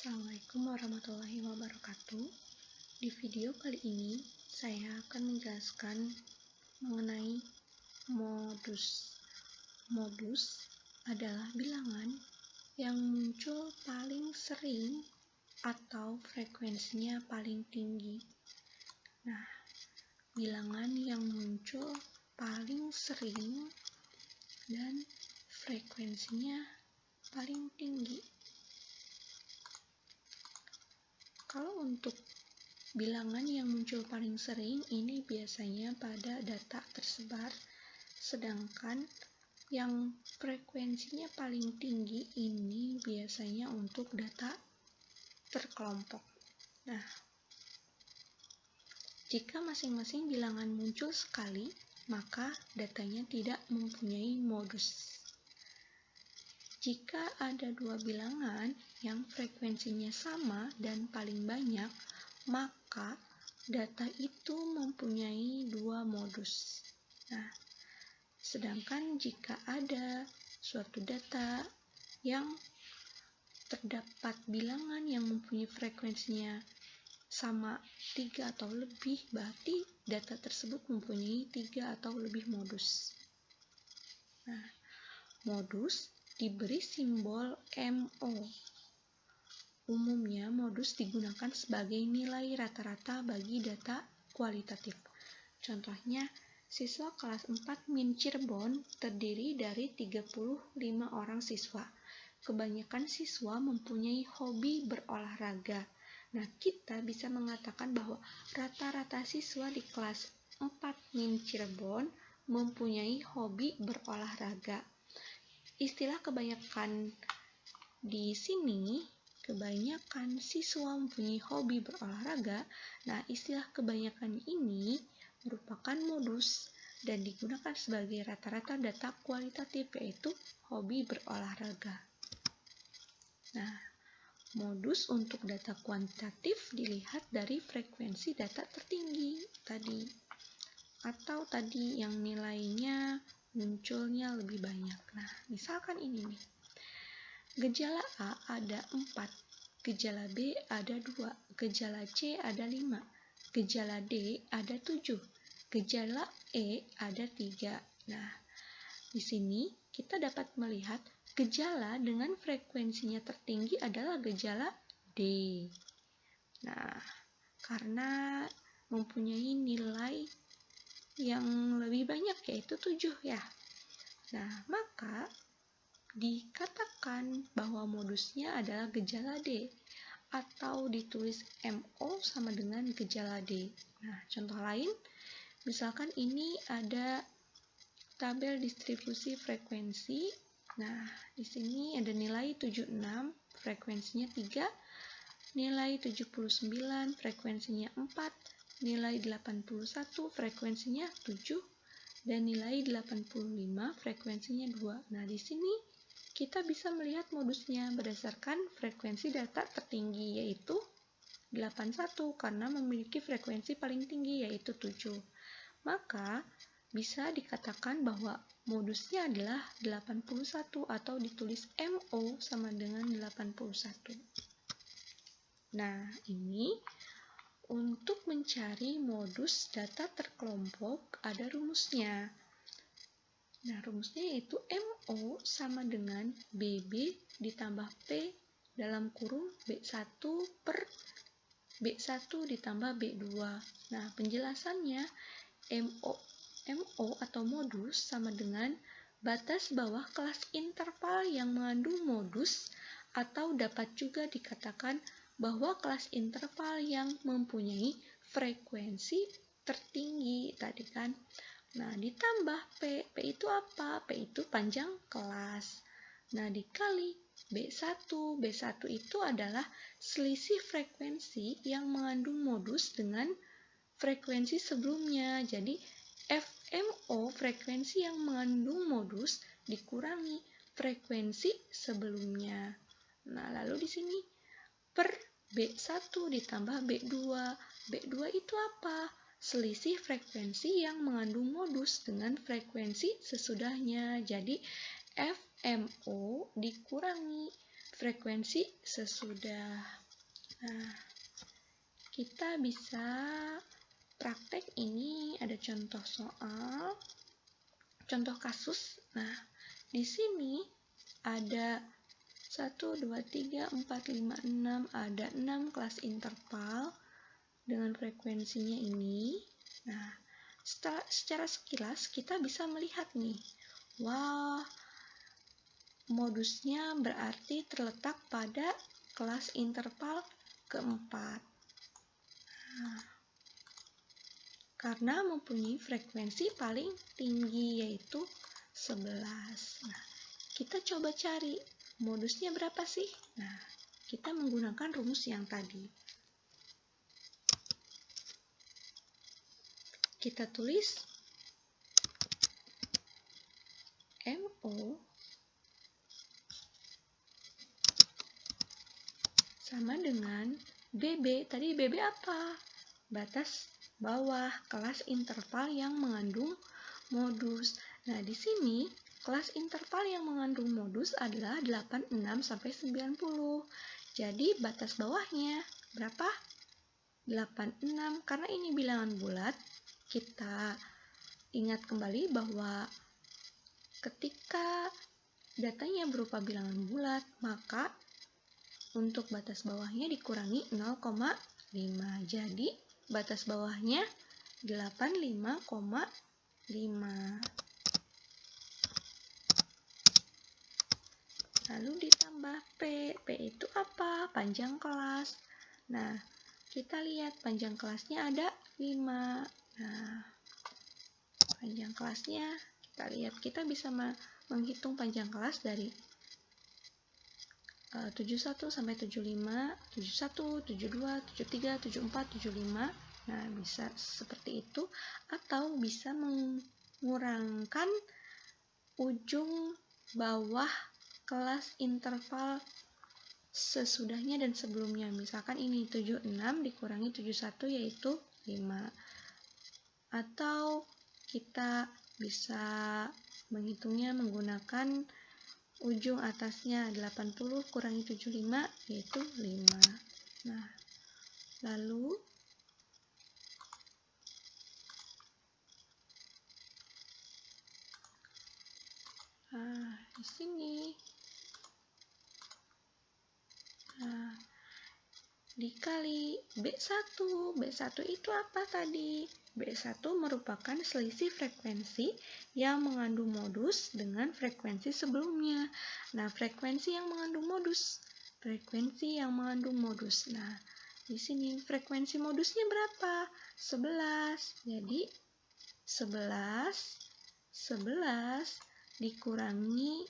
Assalamualaikum warahmatullahi wabarakatuh. Di video kali ini, saya akan menjelaskan mengenai modus. Modus adalah bilangan yang muncul paling sering atau frekuensinya paling tinggi. Nah, bilangan yang muncul paling sering dan frekuensinya paling tinggi. Kalau untuk bilangan yang muncul paling sering, ini biasanya pada data tersebar, sedangkan yang frekuensinya paling tinggi ini biasanya untuk data terkelompok. Nah, jika masing-masing bilangan muncul sekali, maka datanya tidak mempunyai modus. Jika ada dua bilangan yang frekuensinya sama dan paling banyak, maka data itu mempunyai dua modus. Nah, sedangkan jika ada suatu data yang terdapat bilangan yang mempunyai frekuensinya sama 3 atau lebih, berarti data tersebut mempunyai 3 atau lebih modus. Nah, modus diberi simbol MO. Umumnya, modus digunakan sebagai nilai rata-rata bagi data kualitatif. Contohnya, siswa kelas 4 MIN Cirebon terdiri dari 35 orang siswa. Kebanyakan siswa mempunyai hobi berolahraga. Nah, kita bisa mengatakan bahwa rata-rata siswa di kelas 4 MIN Cirebon mempunyai hobi berolahraga. Istilah kebanyakan di sini, kebanyakan siswa mempunyai hobi berolahraga. Nah, istilah kebanyakan ini merupakan modus dan digunakan sebagai rata-rata data kualitatif, yaitu hobi berolahraga. Nah, modus untuk data kuantitatif dilihat dari frekuensi data tertinggi tadi, atau tadi yang nilainya munculnya lebih banyak. Nah, misalkan ini nih. Gejala A ada 4, gejala B ada 2, gejala C ada 5, gejala D ada 7, gejala E ada 3. Nah, di sini kita dapat melihat gejala dengan frekuensinya tertinggi adalah gejala D. Nah, karena mempunyai nilai yang lebih banyak, yaitu 7 ya. Nah, maka dikatakan bahwa modusnya adalah gejala D, atau ditulis MO sama dengan gejala D. Nah, contoh lain, misalkan ini ada tabel distribusi frekuensi. Nah, di sini ada nilai 76, frekuensinya 3, nilai 79, frekuensinya 4, nilai 81, frekuensinya 7, dan nilai 85, frekuensinya 2. Nah, di sini kita bisa melihat modusnya berdasarkan frekuensi data tertinggi, yaitu 81, karena memiliki frekuensi paling tinggi, yaitu 7. Maka, bisa dikatakan bahwa modusnya adalah 81, atau ditulis MO sama dengan 81. Nah, ini untuk mencari modus data terkelompok ada rumusnya. Nah, rumusnya yaitu MO sama dengan BB ditambah P dalam kurung B1 per B1 ditambah B2. Nah, penjelasannya MO atau modus sama dengan batas bawah kelas interval yang mengandung modus, atau dapat juga dikatakan bahwa kelas interval yang mempunyai frekuensi tertinggi tadi kan. Nah, ditambah P itu apa? P itu panjang kelas. Nah, dikali B1 itu adalah selisih frekuensi yang mengandung modus dengan frekuensi sebelumnya. Jadi, FMO, frekuensi yang mengandung modus, dikurangi frekuensi sebelumnya. Nah, lalu di sini per B1 ditambah B2. B2 itu apa? Selisih frekuensi yang mengandung modus dengan frekuensi sesudahnya. Jadi, FMO dikurangi frekuensi sesudah. Nah, kita bisa praktek ini, ada contoh soal, contoh kasus. Nah, di sini ada 1, 2, 3, 4, 5, 6, ada 6 kelas interval dengan frekuensinya ini. Nah, secara sekilas kita bisa melihat nih, wah, modusnya berarti terletak pada kelas interval keempat. Nah, karena mempunyai frekuensi paling tinggi yaitu 11. Nah, kita coba cari modusnya berapa sih? Nah, kita menggunakan rumus yang tadi. Kita tulis MO sama dengan BB. Tadi BB apa? Batas bawah kelas interval yang mengandung modus. Nah, di sini kelas interval yang mengandung modus adalah 86 sampai 90. Jadi batas bawahnya berapa? 86. Karena ini bilangan bulat, kita ingat kembali bahwa ketika datanya berupa bilangan bulat, maka untuk batas bawahnya dikurangi 0,5. Jadi batas bawahnya 85,5. Lalu ditambah P. P itu apa? Panjang kelas. Nah, kita lihat panjang kelasnya ada 5. Nah, panjang kelasnya kita lihat, kita bisa menghitung panjang kelas dari 71 sampai 75, 71, 72, 73, 74, 75. Nah, bisa seperti itu, atau bisa mengurangkan ujung bawah kelas interval sesudahnya dan sebelumnya. Misalkan ini 76 dikurangi 71 yaitu 5. Atau kita bisa menghitungnya menggunakan ujung atasnya 80 kurangi 75 yaitu 5. Nah, lalu di sini dikali B1. B1 itu apa tadi? B1 merupakan selisih frekuensi yang mengandung modus dengan frekuensi sebelumnya. Nah, frekuensi yang mengandung modus. Nah, di sini frekuensi modusnya berapa? 11. Jadi 11 dikurangi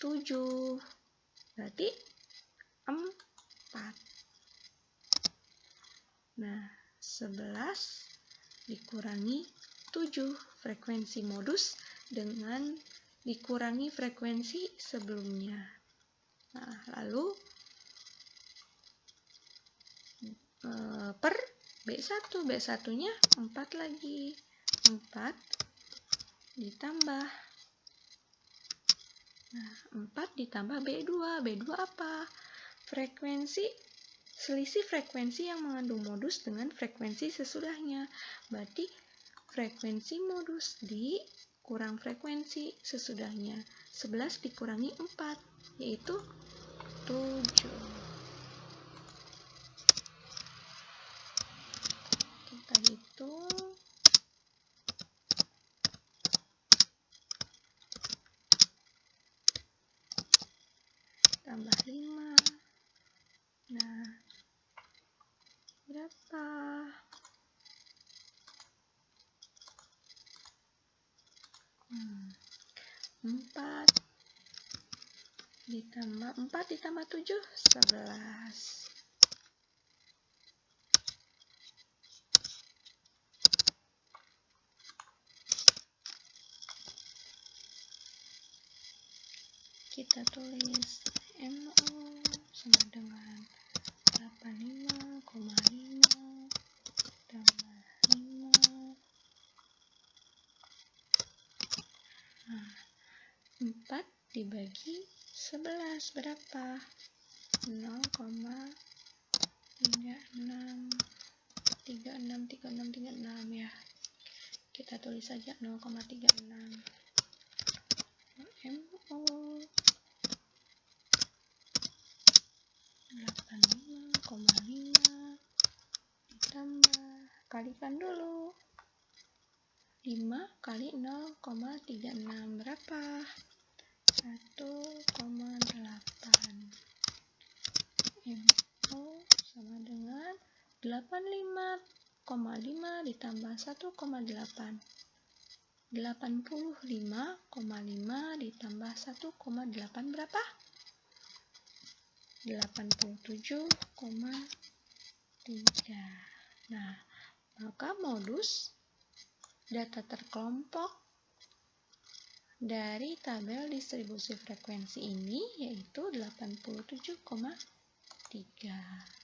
7. Berarti 4. Nah, 11 dikurangi 7 frekuensi modus dengan dikurangi frekuensi sebelumnya. Nah, lalu per B1. B1-nya 4 lagi. 4 ditambah. Nah, 4 ditambah B2. B2 apa? Selisih frekuensi yang mengandung modus dengan frekuensi sesudahnya. Berarti frekuensi modus dikurang frekuensi sesudahnya. 11 dikurangi 4 yaitu 7. Kita hitung. Tambah 5. Nah, berapa? 4 ditambah 7, 11. Kita tulis MO sama dengan 85,5 tambah 5. Nah, 4 dibagi 11 berapa? 0,363636 ya. Kita tulis saja 0,36. MO 85,5 ditambah, kalikan dulu. 5 kali 0,36 berapa? 1,8. MO sama dengan 85,5 ditambah 1,8. 85,5 ditambah 1,8 berapa? 87,3. Nah, maka modus data terkelompok dari tabel distribusi frekuensi ini yaitu 87,3.